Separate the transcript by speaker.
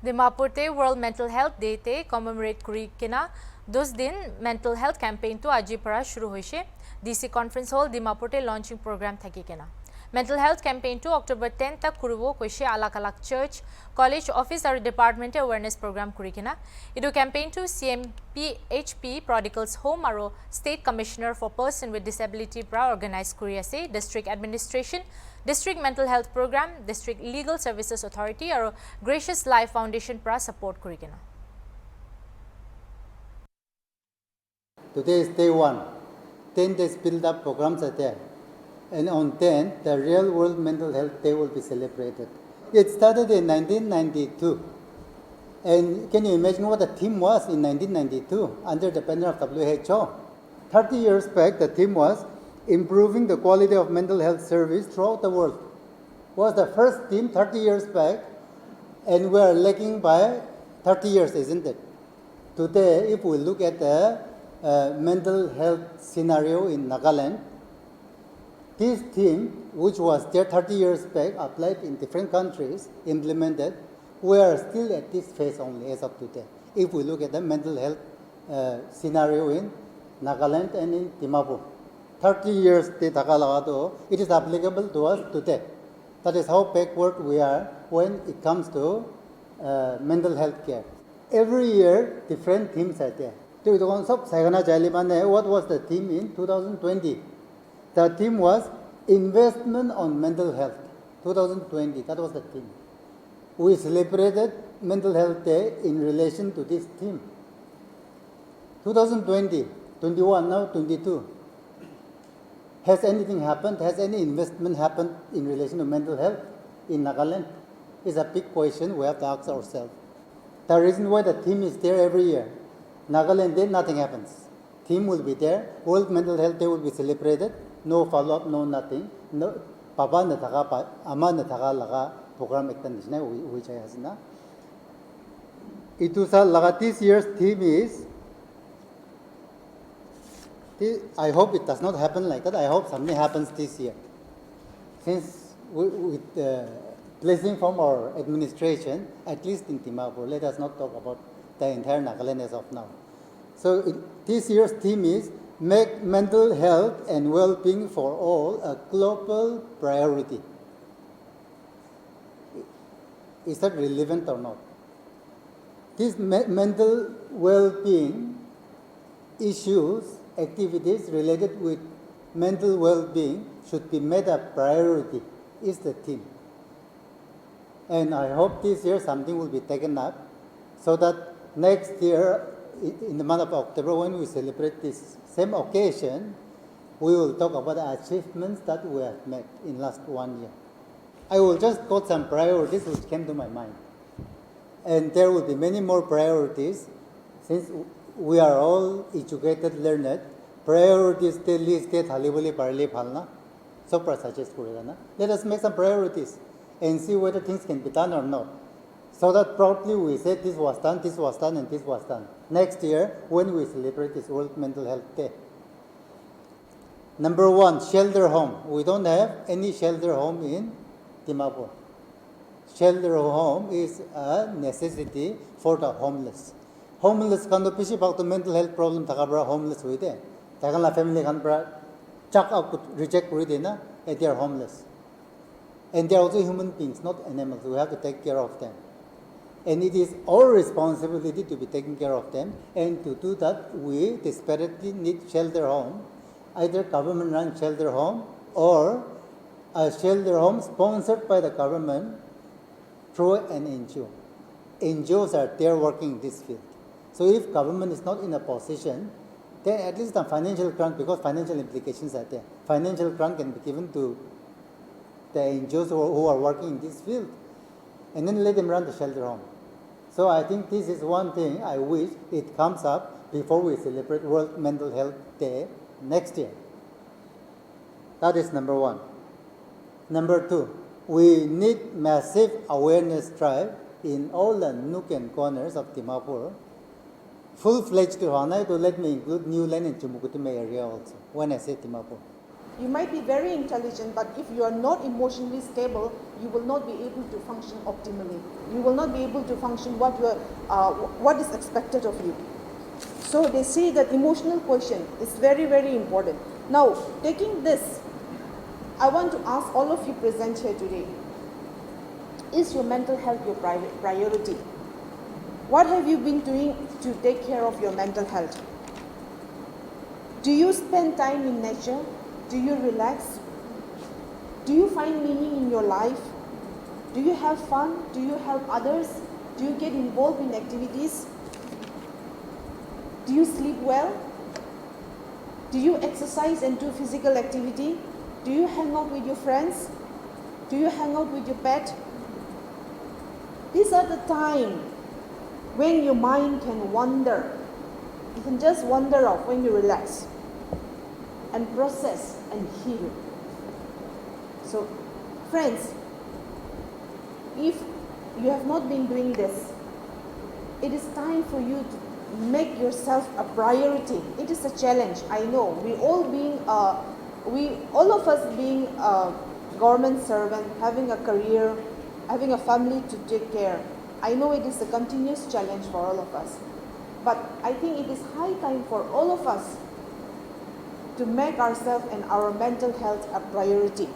Speaker 1: Dimapur te World Mental Health Day te commemorate kuri kina 10 din mental health campaign to aji para shuru hoise. DC Conference Hall Dimapur te launching program thaki kina. Mental health campaign to October 10 tak kurubo koise alak alak church, college, office aru department awareness program kuri kina. Idu campaign to CMPHP Prodigals Home aru State Commissioner for Person with Disability pra organize kuri ase. District Administration, District Mental Health Program, District Legal Services Authority aru Gracious Life Foundation pra support kuri kina.
Speaker 2: Today is day 1. 10 days build-up programs are there. And on 10, the real World Mental Health Day will be celebrated. It started in 1992. And can you imagine what the theme was in 1992 under the banner of WHO? 30 years back, the theme was improving the quality of mental health service throughout the world. Was the first theme 30 years back, and we are lagging by 30 years, isn't it? Today, if we look at the mental health scenario in Nagaland, this theme, which was there 30 years back, applied in different countries, implemented, we are still at this phase only as of today. If we look at the mental health scenario in Nagaland and in Dimapur, 30 years it is applicable to us today. That is how backward we are when it comes to mental health care. Every year, different themes are there. What was the theme in 2020? The theme was investment on mental health. 2020, that was the theme. We celebrated Mental Health Day in relation to this theme. 2020, 21, now 22. Has anything happened? Has any investment happened in relation to mental health in Nagaland? It's a big question we have to ask ourselves. The reason why the theme is there every year, Nagaland Day, nothing happens. Theme will be there, World Mental Health Day will be celebrated, no follow-up, no nothing. No, Papa na taka, ama na taka laga program ekta nishna which has na. Itu sa laga this year's theme is. I hope it does not happen like that. I hope something happens this year. Since with blessing from our administration, at least in Dimapur, let us not talk about the entire Nagaland as of now. So this year's theme is make mental health and well-being for all a global priority. Is that relevant or not? These mental well-being issues, activities related with mental well-being should be made a priority, is the theme. And I hope this year something will be taken up so that next year, in the month of October, when we celebrate this same occasion, we will talk about the achievements that we have made in last 1 year. I will just quote some priorities which came to my mind. And there will be many more priorities. Since we are all educated, learned, priorities te list te thaliboli parli phalna. So suggest kurigana. Let us make some priorities and see whether things can be done or not. So that proudly we say this was done, and this was done. Next year, when we celebrate this World Mental Health Day. Number 1, shelter home. We don't have any shelter home in Dimapur. Shelter home is a necessity for the homeless. Homeless kan to pisi bak to mental health problem takabra homeless with it. Takala family kan bra chuck out reject with it na, and they are homeless. And they are also human beings, not animals. We have to take care of them. And it is our responsibility to be taking care of them. And to do that, we desperately need shelter home, either government-run shelter home or a shelter home sponsored by the government through an NGO. NGOs are there working in this field. So if government is not in a position, then at least a financial grant, because financial implications are there. Financial grant can be given to the NGOs who are working in this field, and then let them run the shelter home. So I think this is one thing I wish it comes up before we celebrate World Mental Health Day next year. That is number 1. Number 2, we need massive awareness drive in all the nook and corners of Dimapur. Full-fledged to let me include New Land and Chumukutume area also, when I say Dimapur.
Speaker 3: You might be very intelligent, but if you are not emotionally stable, you will not be able to function optimally. You will not be able to function what is expected of you. So they say that emotional quotient is very, very important. Now, taking this, I want to ask all of you present here today, is your mental health your priority? What have you been doing to take care of your mental health? Do you spend time in nature? Do you relax? Do you find meaning in your life? Do you have fun? Do you help others? Do you get involved in activities? Do you sleep well? Do you exercise and do physical activity? Do you hang out with your friends? Do you hang out with your pet? These are the time when your mind can wander. You can just wander off when you relax and process and heal. So, friends, if you have not been doing this, it is time for you to make yourself a priority. It is a challenge, I know. All of us being a government servant, having a career, having a family to take care, I know it is a continuous challenge for all of us. But I think it is high time for all of us to make ourselves and our mental health a priority.